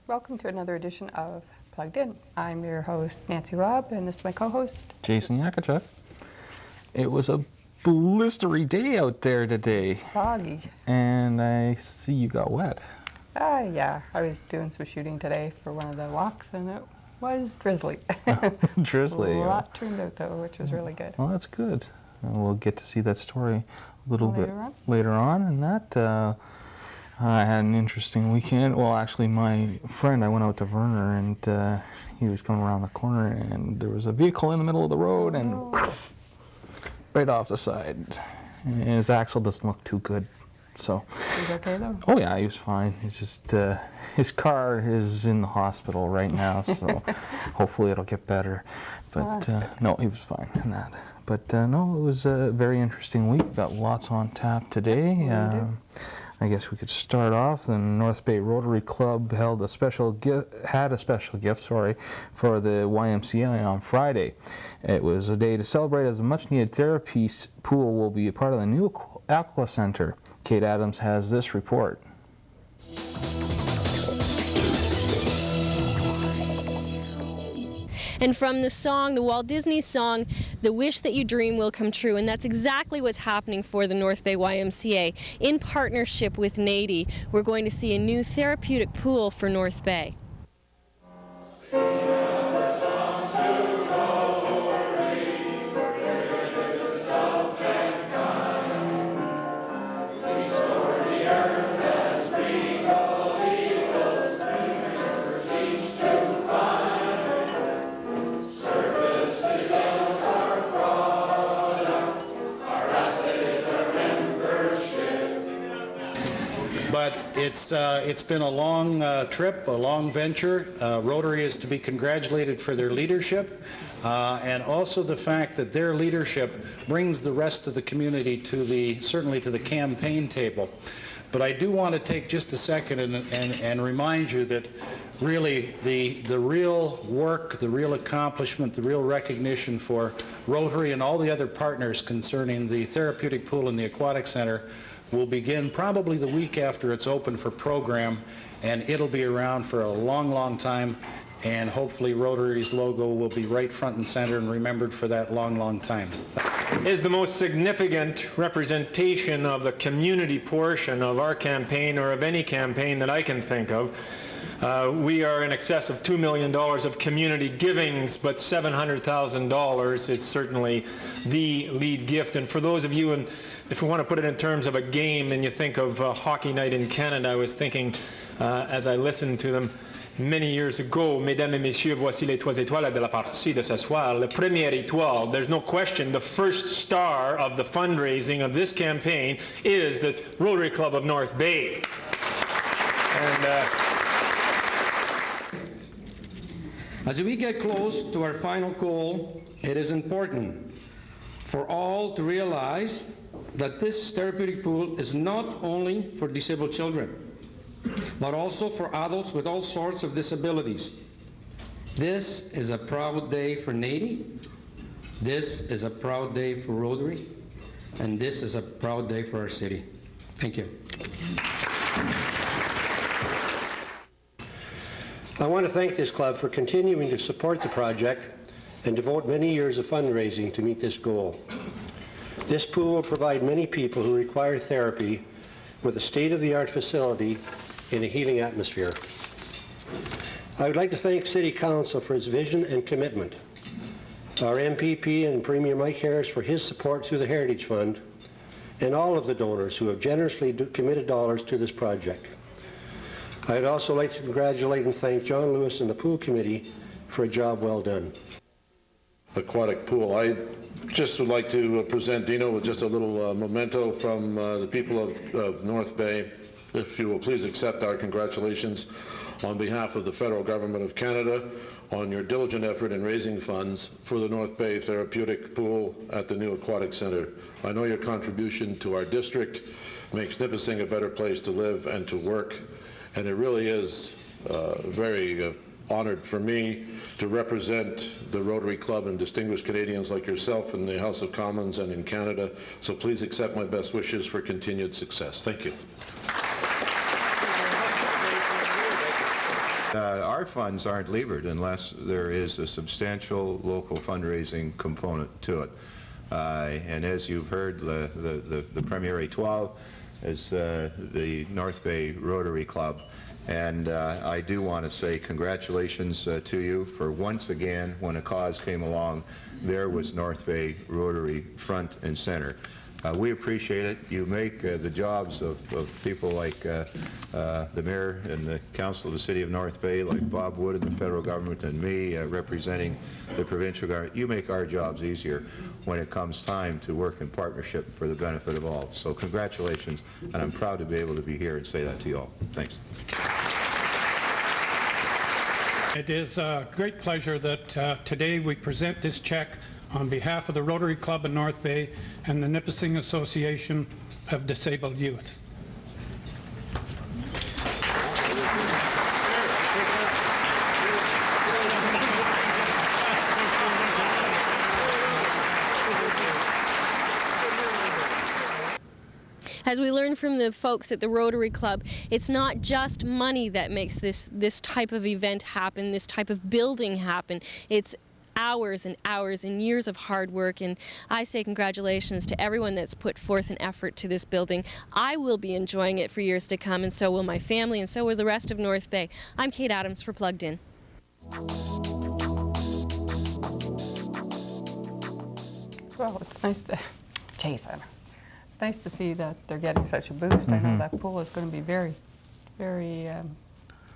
Welcome to another edition of Plugged In. I'm your host, Nancy Robb, and this is my co-host, Jason Yakachuk. It was a blistery day out there today. Soggy. And I see you got wet. Yeah. I was doing some shooting today for one of the walks, and it was drizzly. Drizzly. A lot turned out, though, which was really good. Well, that's good. And we'll get to see that story a little bit later on. And that, I had an interesting weekend. Well, actually, my friend, I went out to Werner, and he was coming around the corner, and there was a vehicle in the middle of the road, and right off the side. And his axle doesn't look too good. So. He's okay, though? Oh, yeah, he was fine. He's just, his car is in the hospital right now, so hopefully it'll get better. But, no, he was fine in that. But, no, it was a very interesting week. Got lots on tap today. I guess we could start off. The North Bay Rotary Club had a special gift for the YMCA on Friday. It was a day to celebrate as a much-needed therapy pool will be a part of the new Aqua Center. Kate Adams has this report. And from the song, the Walt Disney song, "The Wish That You Dream Will Come True," and that's exactly what's happening for the North Bay YMCA. In partnership with NADI, we're going to see a new therapeutic pool for North Bay. But it's been a long trip, a long venture. Rotary is to be congratulated for their leadership and also the fact that their leadership brings the rest of the community to certainly to the campaign table. But I do want to take just a second and remind you that really the real work, the real accomplishment, the real recognition for Rotary and all the other partners concerning the therapeutic pool and the aquatic center will begin probably the week after it's open for program, and it'll be around for a long, long time, and hopefully Rotary's logo will be right front and center and remembered for that long, long time. Is the most significant representation of the community portion of our campaign, or of any campaign that I can think of. We are in excess of $2 million of community givings, but $700,000 is certainly the lead gift. And for those of you, and if we want to put it in terms of a game and you think of hockey night in Canada, I was thinking as I listened to them many years ago, Mesdames et Messieurs, voici les 3 étoiles de la partie de ce soir. La première étoile, there's no question, the first star of the fundraising of this campaign is the Rotary Club of North Bay. And as we get close to our final goal, it is important for all to realize that this therapeutic pool is not only for disabled children, but also for adults with all sorts of disabilities. This is a proud day for NADI, this is a proud day for Rotary, and this is a proud day for our city. Thank you. I want to thank this club for continuing to support the project and devote many years of fundraising to meet this goal. This pool will provide many people who require therapy with a state-of-the-art facility in a healing atmosphere. I would like to thank City Council for its vision and commitment, our MPP and Premier Mike Harris for his support through the Heritage Fund, and all of the donors who have generously committed dollars to this project. I would also like to congratulate and thank John Lewis and the Pool Committee for a job well done. Aquatic pool. I just would like to present Dino with just a little memento from the people of North Bay. If you will please accept our congratulations on behalf of the federal government of Canada on your diligent effort in raising funds for the North Bay Therapeutic Pool at the new Aquatic Center. I know your contribution to our district makes Nipissing a better place to live and to work, and it really is very honored for me to represent the Rotary Club and distinguished Canadians like yourself in the House of Commons and in Canada. So please accept my best wishes for continued success. Thank you. Our funds aren't levered unless there is a substantial local fundraising component to it. And as you've heard, the Premier A12 is the North Bay Rotary Club. And I do want to say congratulations to you for once again, when a cause came along, there was North Bay Rotary front and center. We appreciate it. You make the jobs of people like the Mayor and the Council of the City of North Bay, like Bob Wood and the federal government and me representing the provincial government, you make our jobs easier when it comes time to work in partnership for the benefit of all. So congratulations, and I'm proud to be able to be here and say that to you all. Thanks. It is a great pleasure that today we present this check on behalf of the Rotary Club in North Bay and the Nipissing Association of Disabled Youth. As we learned from the folks at the Rotary Club, it's not just money that makes this type of event happen, this type of building happen. It's hours and hours and years of hard work, and I say congratulations to everyone that's put forth an effort to this building. I will be enjoying it for years to come, and so will my family, and so will the rest of North Bay. I'm Kate Adams for Plugged In. Well, it's nice to, Jason, it's nice to see that they're getting such a boost. I know that pool is going to be very, very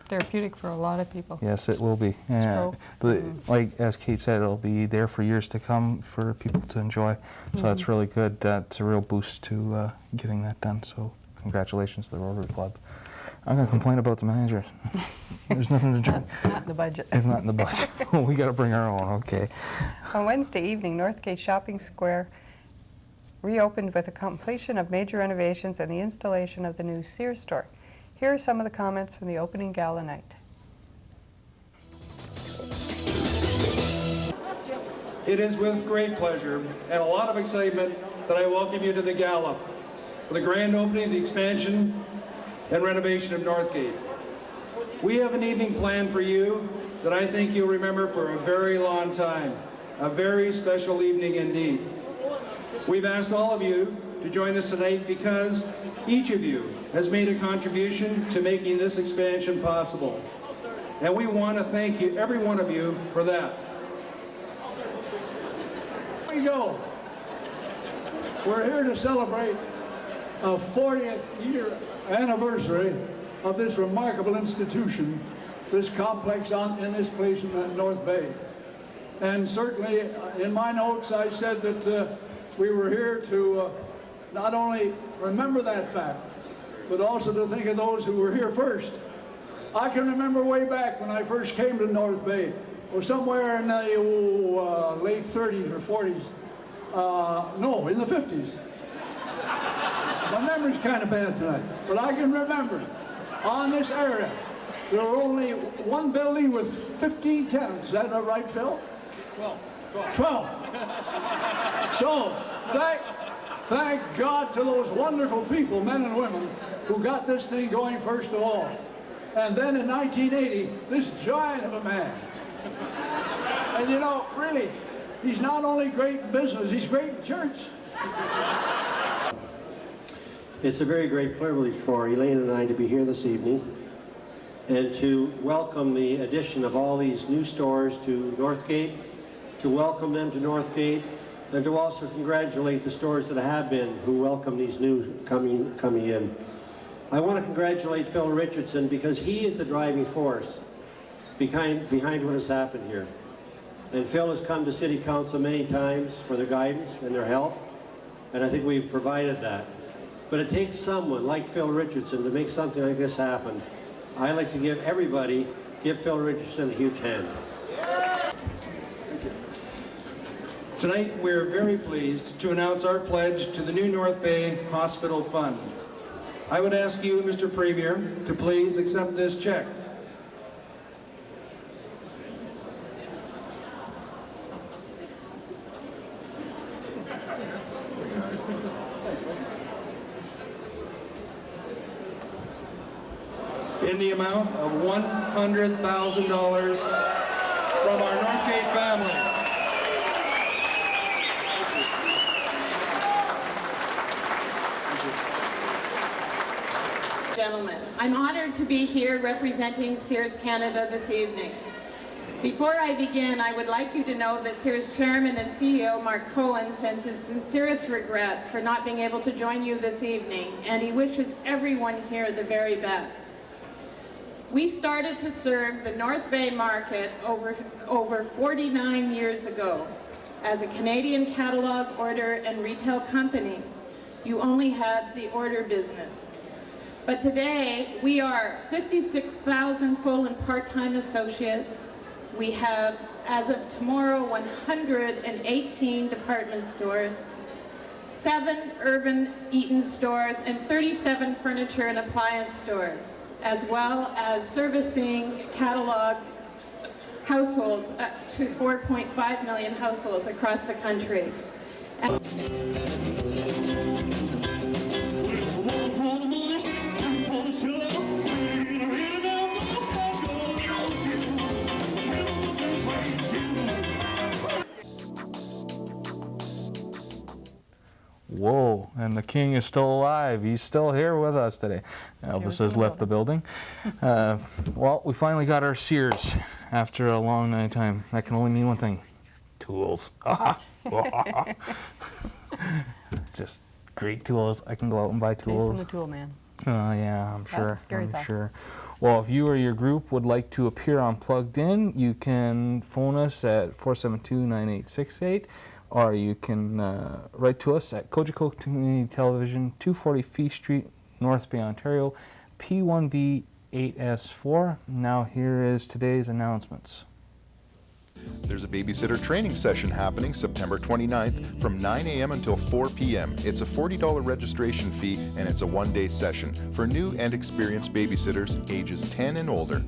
therapeutic for a lot of people. Yes, it will be. Yeah. But like as Kate said, it'll be there for years to come for people to enjoy. So that's really good. That's a real boost to getting that done. So congratulations to the Rotary Club. I'm going to complain about the manager. There's nothing to do. It's not in the budget. It's not in the budget. We got to bring our own. Okay. On Wednesday evening, Northgate Shopping Square reopened with the completion of major renovations and the installation of the new Sears store. Here are some of the comments from the opening gala night. It is with great pleasure and a lot of excitement that I welcome you to the gala for the grand opening of the expansion and renovation of Northgate. We have an evening planned for you that I think you'll remember for a very long time. A very special evening indeed. We've asked all of you to join us tonight because each of you has made a contribution to making this expansion possible. And we want to thank you, every one of you, for that. Here we go. We're here to celebrate a 40th year anniversary of this remarkable institution, this complex in this place in North Bay. And certainly in my notes I said that we were here to not only remember that fact, but also to think of those who were here first. I can remember way back when I first came to North Bay, or somewhere in the late 30s or 40s. No, in the 50s. My memory's kind of bad tonight, but I can remember on this area there were only one building with 15 tenants. Is that right, Phil? 12. So, thank God to those wonderful people, men and women, who got this thing going first of all. And then in 1980, this giant of a man. And you know, really, he's not only great in business, he's great in church. It's a very great privilege for Elaine and I to be here this evening and to welcome the addition of all these new stores to Northgate, to welcome them to Northgate, and to also congratulate the stores that have been who welcome these new coming in. I want to congratulate Phil Richardson because he is the driving force behind what has happened here. And Phil has come to City Council many times for their guidance and their help, and I think we've provided that. But it takes someone like Phil Richardson to make something like this happen. I like to give Phil Richardson a huge hand. Tonight, we're very pleased to announce our pledge to the new North Bay Hospital Fund. I would ask you, Mr. Premier, to please accept this check. in the amount of $100,000 from our North Bay family. Gentlemen, I'm honored to be here representing Sears Canada this evening. Before I begin, I would like you to know that Sears Chairman and CEO Mark Cohen sends his sincerest regrets for not being able to join you this evening, and he wishes everyone here the very best. We started to serve the North Bay market over 49 years ago. As a Canadian catalog, order, and retail company, you only had the order business. But today, we are 56,000 full and part-time associates. We have, as of tomorrow, 118 department stores, 7 urban Eaton stores, and 37 furniture and appliance stores, as well as servicing catalog households up to 4.5 million households across the country. Whoa, and the king is still alive. He's still here with us today. Elvis has left the building. Well, we finally got our Sears after a long night of time. That can only mean one thing. Tools. Just great tools. I can go out and buy tools. Jason the Tool Man. Yeah, I'm sure. That's a scary I'm thought. sure. Well, if you or your group would like to appear on Plugged In, you can phone us at 472-9868, or you can write to us at Cogeco Community Television, 240 Fee Street, North Bay, Ontario, P1B 8S4. Now here is today's announcements. There's a babysitter training session happening September 29th from 9 a.m. until 4 p.m. It's a $40 registration fee, and it's a one-day session for new and experienced babysitters ages 10 and older.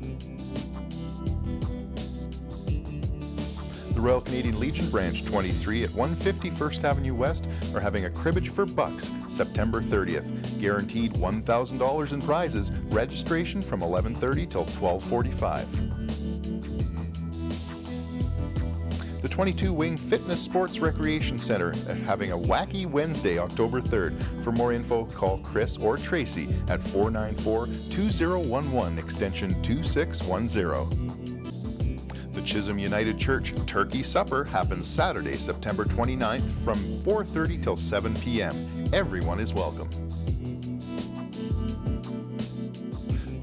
The Royal Canadian Legion Branch 23 at 150 First Avenue West are having a cribbage for bucks September 30th. Guaranteed $1,000 in prizes. Registration from 11:30 till 12:45. The 22-Wing Fitness Sports Recreation Center having a wacky Wednesday, October 3rd. For more info, call Chris or Tracy at 494-2011, extension 2610. The Chisholm United Church Turkey Supper happens Saturday, September 29th from 4:30 till 7 p.m. Everyone is welcome.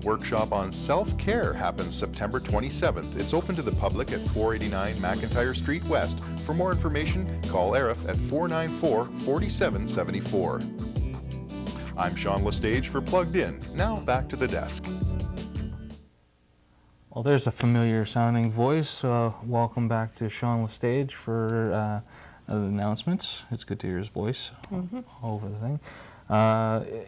Workshop on self-care happens September 27th. It's open to the public at 489 McIntyre Street West. For more information, call Arif at 494-4774. I'm Sean Lestage for Plugged In. Now back to the desk. Well, there's a familiar sounding voice. Welcome back to Sean Lestage for the announcements. It's good to hear his voice all over the thing.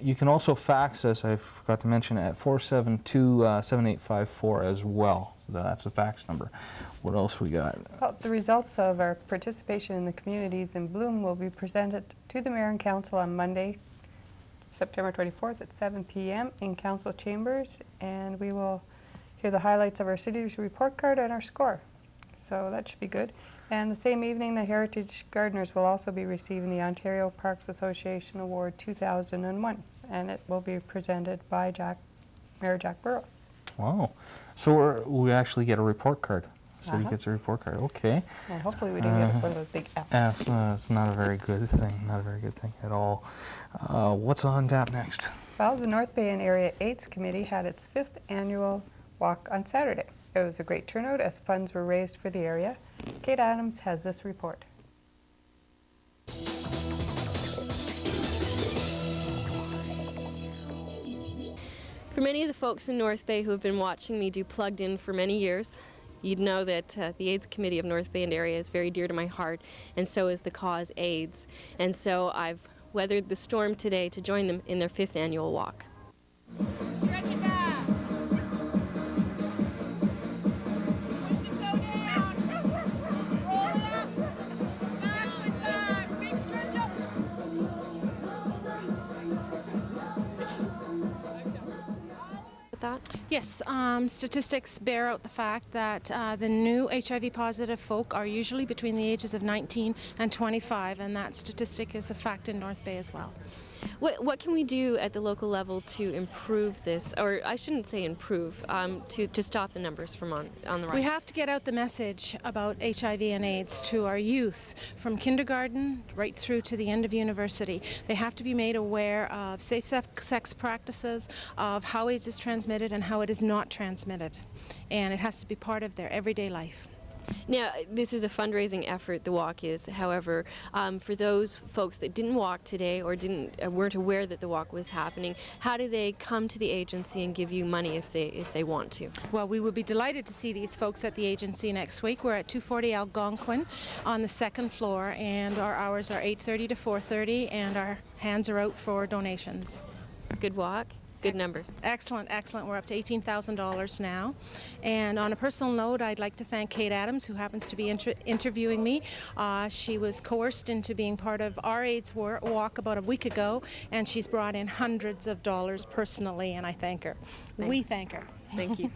You can also fax us, I forgot to mention, at 472-7854 as well. So that's a fax number. What else we got? Well, the results of our participation in the Communities in Bloom will be presented to the Mayor and Council on Monday, September 24th at 7 p.m. in Council Chambers, and we will hear the highlights of our city's report card and our score. So that should be good. And the same evening, the Heritage Gardeners will also be receiving the Ontario Parks Association Award 2001, and it will be presented by Mayor Jack Burrows. Wow. So we actually get a report card. So he gets a report card. Okay. And hopefully we didn't get one of those big F's. F's, it's not a very good thing. Not a very good thing at all. What's on tap next? Well, the North Bay and Area AIDS Committee had its 5th annual walk on Saturday. It was a great turnout as funds were raised for the area. Kate Adams has this report. For many of the folks in North Bay who have been watching me do Plugged In for many years, you'd know that the AIDS Committee of North Bay and Area is very dear to my heart, and so is the cause AIDS. And so I've weathered the storm today to join them in their 5th annual walk. Stretch it back. Push the toe down. Roll it up. Back and back. Big stretch up. With that. Yes, statistics bear out the fact that the new HIV-positive folk are usually between the ages of 19 and 25, and that statistic is a fact in North Bay as well. What can we do at the local level to improve this, or I shouldn't say improve, to stop the numbers from on the rise? We have to get out the message about HIV and AIDS to our youth from kindergarten right through to the end of university. They have to be made aware of safe sex practices, of how AIDS is transmitted and how it is not transmitted. And it has to be part of their everyday life. Now, this is a fundraising effort, the walk is. However, for those folks that didn't walk today or weren't aware that the walk was happening, how do they come to the agency and give you money if they want to? Well, we would be delighted to see these folks at the agency next week. We're at 240 Algonquin on the second floor, and our hours are 8:30 to 4:30, and our hands are out for donations. Good walk. Good numbers. Excellent, excellent. We're up to $18,000 now. And on a personal note, I'd like to thank Kate Adams, who happens to be interviewing me. She was coerced into being part of our AIDS walk about a week ago, and she's brought in hundreds of dollars personally, and I thank her. Thanks. We thank her. Thank you.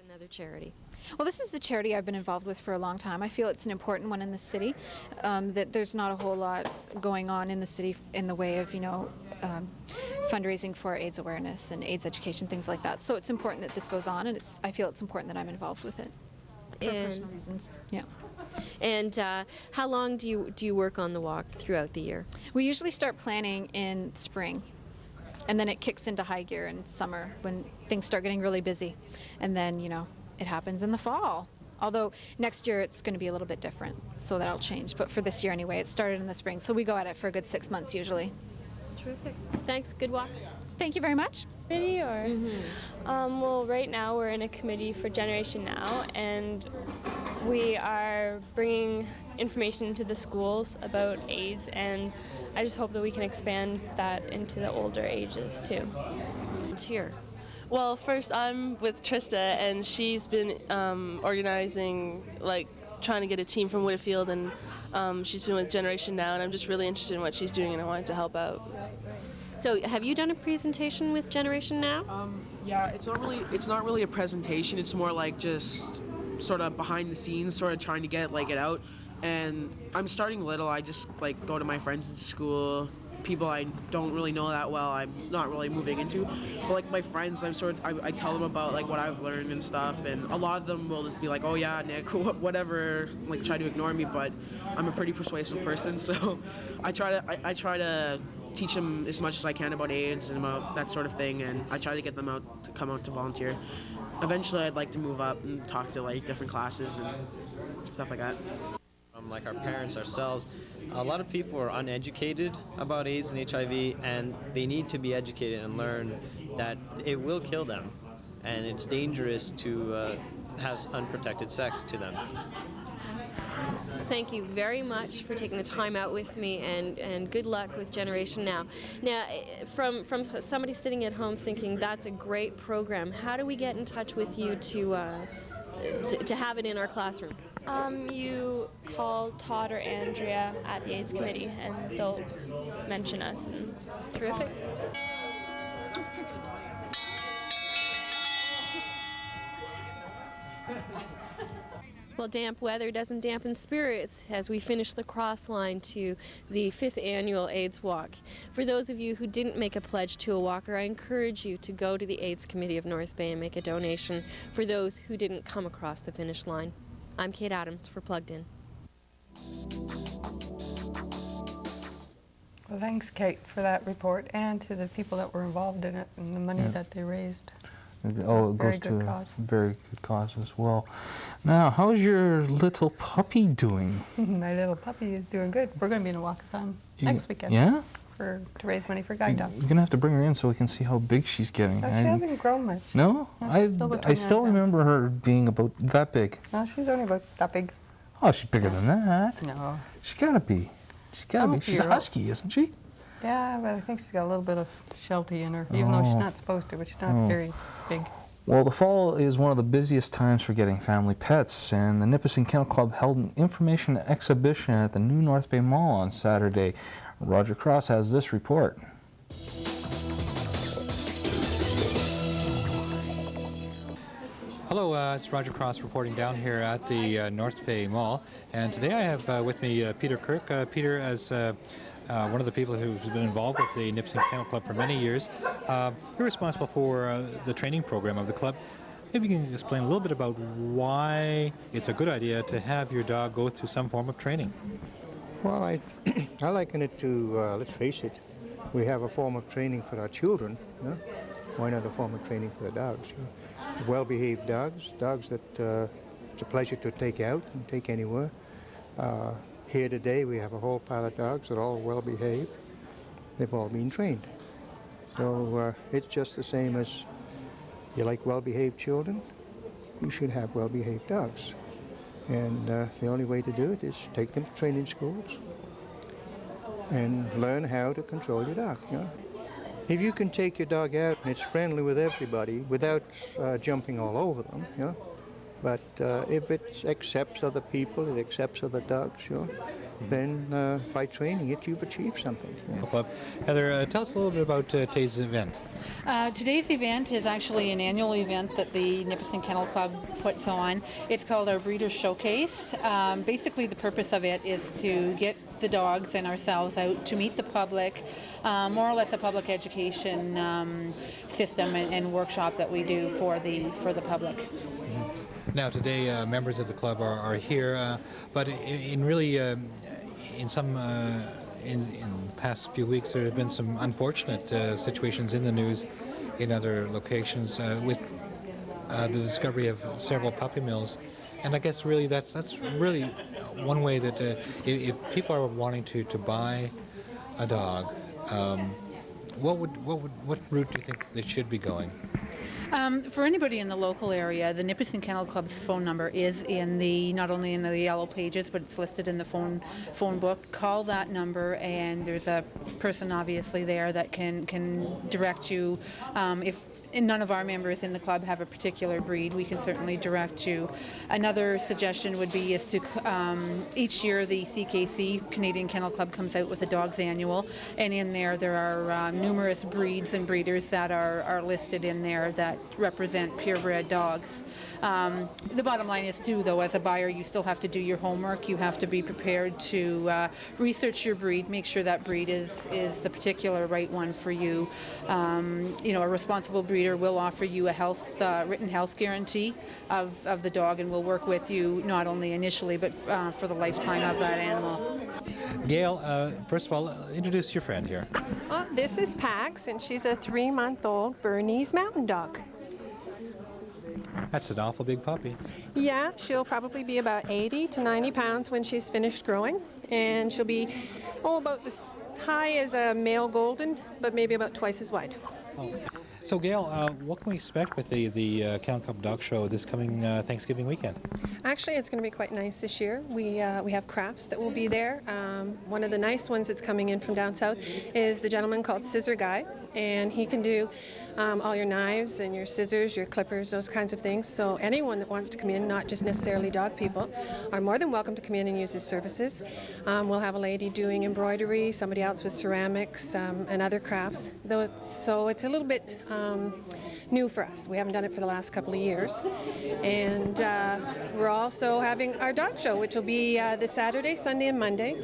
Another charity. Well, this is the charity I've been involved with for a long time. I feel it's an important one in the city, that there's not a whole lot going on in the city in the way of, fundraising for AIDS awareness and AIDS education, things like that. So it's important that this goes on, and I feel it's important that I'm involved with it for personal reasons. Yeah. And how long do you work on the walk throughout the year? We usually start planning in spring, and then it kicks into high gear in summer when things start getting really busy, and then it happens in the fall. Although next year it's going to be a little bit different, so that'll change. But for this year anyway, it started in the spring, so we go at it for a good 6 months usually. Terrific. Thanks. Good walk. Thank you very much. Committee or? Well, right now we're in a committee for Generation Now, and we are bringing information to the schools about AIDS, and I just hope that we can expand that into the older ages too. Here. Well, first I'm with Trista, and she's been organizing, trying to get a team from Whitfield, and she's been with Generation Now, and I'm just really interested in what she's doing, and I wanted to help out. So, have you done a presentation with Generation Now? Yeah, it's not really a presentation. It's more like just sort of behind the scenes, sort of trying to get it out. And I'm starting little. I just go to my friends at school. People I don't really know that well, I'm not really moving into, but my friends, I tell them about what I've learned and stuff, and a lot of them will just be like, oh yeah, Nick, whatever, try to ignore me, but I'm a pretty persuasive person, so I try to teach them as much as I can about AIDS and about that sort of thing, and I try to get them to come out to volunteer. Eventually I'd like to move up and talk to different classes and stuff like that. Like our parents, ourselves, a lot of people are uneducated about AIDS and HIV, and they need to be educated and learn that it will kill them, and it's dangerous to have unprotected sex to them. Thank you very much for taking the time out with me, and good luck with Generation Now. Now, from somebody sitting at home thinking that's a great program, how do we get in touch with you to have it in our classroom? You call Todd or Andrea at the AIDS Committee, and they'll mention us. And terrific. Well, damp weather doesn't dampen spirits as we finish the cross line to the 5th annual AIDS Walk. For those of you who didn't make a pledge to a walker, I encourage you to go to the AIDS Committee of North Bay and make a donation for those who didn't come across the finish line. I'm Kate Adams for Plugged In. Well, thanks, Kate, for that report, and to the people that were involved in it and the money that they raised. Oh, it goes to a very good cause as well. Now, how's your little puppy doing? My little puppy is doing good. We're going to be in a walkathon next weekend. Yeah? To raise money for guide dogs. You're going to have to bring her in so we can see how big she's getting. Oh, she hasn't grown much. No? I still remember her being about that big. No, she's only about that big. Oh, she's bigger than that. No. She's got to be. She's got to be. She's a husky, isn't she? Yeah, but I think she's got a little bit of Sheltie in her, even though she's not supposed to, but she's not very big. Well, the fall is one of the busiest times for getting family pets, and the Nipissing Kennel Club held an information exhibition at the new North Bay Mall on Saturday. Roger Cross has this report. Hello, it's Roger Cross reporting down here at the North Bay Mall, and today I have with me Peter Kirk. Peter, as one of the people who's been involved with the Nipissing Kennel Club for many years, you're responsible for the training program of the club. Maybe you can explain a little bit about why it's a good idea to have your dog go through some form of training. Well, I liken it to, let's face it, we have a form of training for our children. Yeah? Why not a form of training for the dogs? Well-behaved dogs, dogs that it's a pleasure to take out and take anywhere. Here today we have a whole pile of dogs that are all well-behaved. They've all been trained. So it's just the same as you like well-behaved children, you should have well-behaved dogs. And the only way to do it is take them to training schools and learn how to control your dog. You know? If you can take your dog out and it's friendly with everybody without jumping all over them, you know? But if it accepts other people, it accepts other dogs, you know? Then by training it, you've achieved something. You know? Heather, tell us a little bit about today's event. Today's event is actually an annual event that the Nipissing Kennel Club puts on. It's called our Breeders' Showcase. Basically, the purpose of it is to get the dogs and ourselves out to meet the public, more or less a public education system and workshop that we do for the public. Now today members of the club are here, but in the past few weeks there have been some unfortunate situations in the news in other locations with the discovery of several puppy mills. And I guess really that's really one way that if people are wanting to buy a dog, what route do you think they should be going? For anybody in the local area, the Nipissing Kennel Club's phone number is not only in the yellow pages, but it's listed in the phone book. Call that number, and there's a person obviously there that can direct you. If none of our members in the club have a particular breed, we can certainly direct you. Another suggestion would be is to each year the CKC, Canadian Kennel Club, comes out with a Dogs Annual, and in there are numerous breeds and breeders that are listed in there that represent purebred dogs. The bottom line is too, though, as a buyer, you still have to do your homework. You have to be prepared to research your breed, make sure that breed is the particular right one for you. A responsible breeder will offer you a written health guarantee of the dog, and will work with you not only initially but for the lifetime of that animal. Gail, first of all, introduce your friend here. Oh, this is Pax, and she's a 3-month-old Bernese Mountain Dog. That's an awful big puppy. Yeah, she'll probably be about 80 to 90 pounds when she's finished growing, and she'll be about as high as a male golden, but maybe about twice as wide. Oh. So Gail, what can we expect with the Kennel Club Dog Show this coming Thanksgiving weekend? Actually, it's going to be quite nice this year. We have crafts that will be there. One of the nice ones that's coming in from down south is the gentleman called Scissor Guy, and he can do all your knives and your scissors, your clippers, those kinds of things. So anyone that wants to come in, not just necessarily dog people, are more than welcome to come in and use his services. We'll have a lady doing embroidery, somebody else with ceramics and other crafts. So it's a little bit new for us. We haven't done it for the last couple of years. And we're also having our dog show, which will be this Saturday, Sunday, and Monday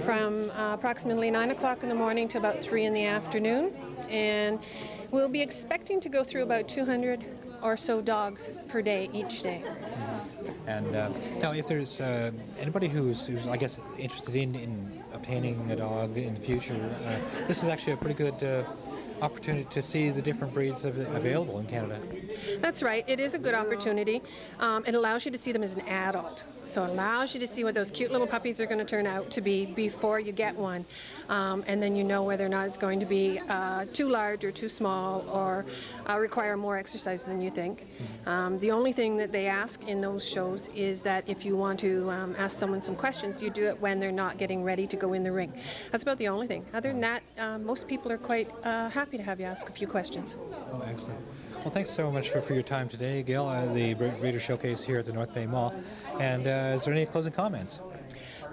from approximately 9 o'clock in the morning to about 3 in the afternoon. And we'll be expecting to go through about 200 or so dogs per day each day. And now, if there's anybody who's I guess interested in obtaining a dog in the future, this is actually a pretty good opportunity to see the different breeds available in Canada. That's right. It is a good opportunity. It allows you to see them as an adult. So it allows you to see what those cute little puppies are going to turn out to be before you get one. And then you know whether or not it's going to be too large or too small or require more exercise than you think. The only thing that they ask in those shows is that if you want to ask someone some questions, you do it when they're not getting ready to go in the ring. That's about the only thing. Other than that, most people are quite happy to have you ask a few questions. Oh, excellent. Well, thanks so much for your time today, Gail, the Breeders' Showcase here at the North Bay Mall. And is there any closing comments?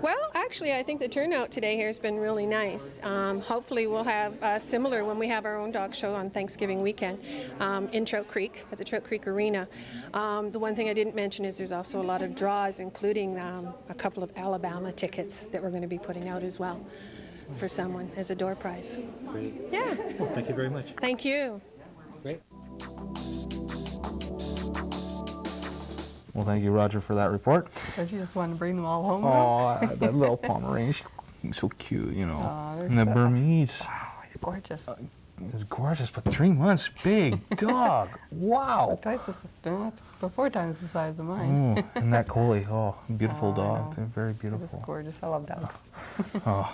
Well, Actually, I think the turnout today here has been really nice. Hopefully we'll have similar when we have our own dog show on Thanksgiving weekend in Trout Creek, at the Trout Creek Arena. The one thing I didn't mention is there's also a lot of draws, including a couple of Alabama tickets that we're going to be putting out as well for someone as a door prize. Great. Yeah. Well, thank you very much. Thank you. Great. Well, thank you, Roger, for that report. Don't you just want to bring them all home? Oh, that little Pomeranian, he's so cute, you know. Aw, And the so- Burmese. Wow, he's gorgeous. It was gorgeous, but 3 months, big dog. Wow. About 4 times the size of mine. Oh, and that collie, beautiful Oh, I dog. know. They're very They're just beautiful. gorgeous. I love dogs. I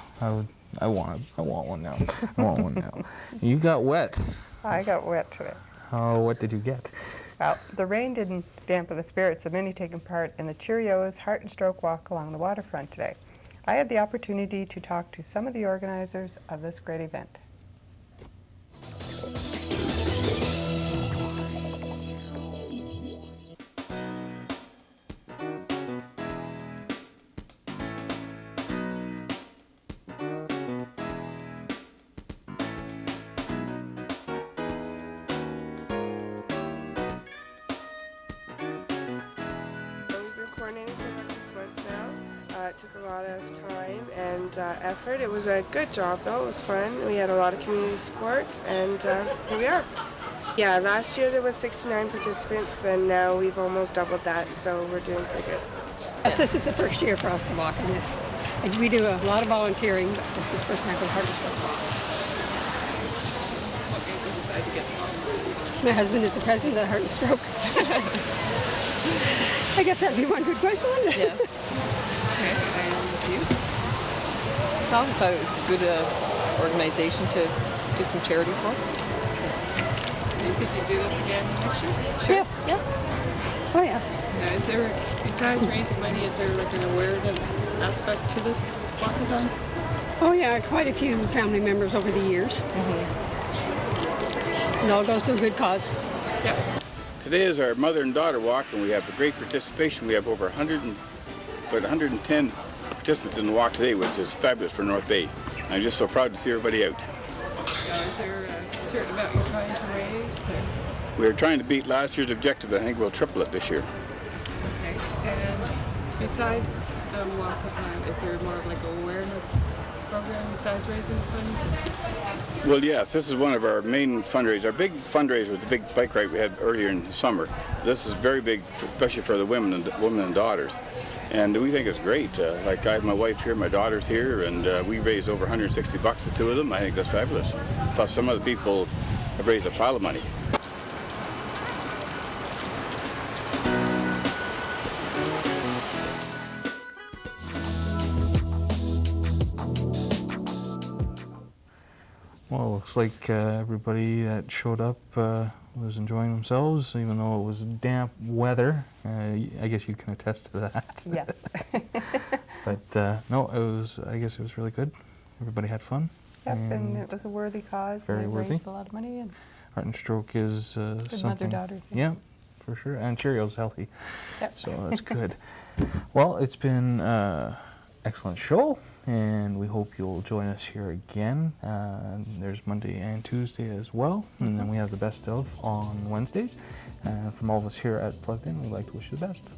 want one now. I want one now. You got wet. I got wet today. What did you get? Well, the rain didn't dampen the spirits of many taking part in the Cheerios Heart and Stroke Walk along the waterfront today. I had the opportunity to talk to some of the organizers of this great event. Coordinating for about 6 months now. It took a lot of time and effort. It was a good job though, it was fun. We had a lot of community support and here we are. Yeah, last year there was 69 participants and now we've almost doubled that, so we're doing pretty good. Yes, this is the first year for us to walk in this. And we do a lot of volunteering, but this is the first time for the Heart and Stroke Walk. What made you decide to get involved? My husband is the president of the Heart and Stroke. I guess that'd be one good question, wouldn't it? Yeah. Okay, and you? Well, I thought it was a good organization to do some charity for. And could you do this again next year? Sure. Yes, yeah. Oh, yes. Now, is there, besides raising money, is there like an awareness aspect to this walkathon? Oh, yeah, quite a few family members over the years. It all goes to a good cause. Yep. Today is our mother and daughter walk, and we have a great participation. We have over 110 participants in the walk today, which is fabulous for North Bay. I'm just so proud to see everybody out. Now, is there a certain amount you're trying to raise? Or? We're trying to beat last year's objective. I think we'll triple it this year. Okay. And besides walkathon, is there more of like an awareness program besides raising funds? Well, yes, this is one of our main fundraisers. Our big fundraiser was the big bike ride we had earlier in the summer. This is very big, especially for the women and daughters. And we think it's great. Like I have my wife here, my daughter's here, and we raised over $160, the two of them. I think that's fabulous. Plus some other people have raised a pile of money. Well, looks like everybody that showed up was enjoying themselves, even though it was damp weather. I guess you can attest to that. Yes. But no, I guess it was really good. Everybody had fun. Yep, and it was a worthy cause. Very and they worthy. raised a lot of money. And Heart and Stroke is something. mother-daughter thing. Yeah, for sure. And Cheerios healthy. Yep. So that's good. Well, it's been an excellent show, and we hope you'll join us here again. There's Monday and Tuesday as well, and then we have the best of on Wednesdays. From all of us here at Plugged In, we'd like to wish you the best.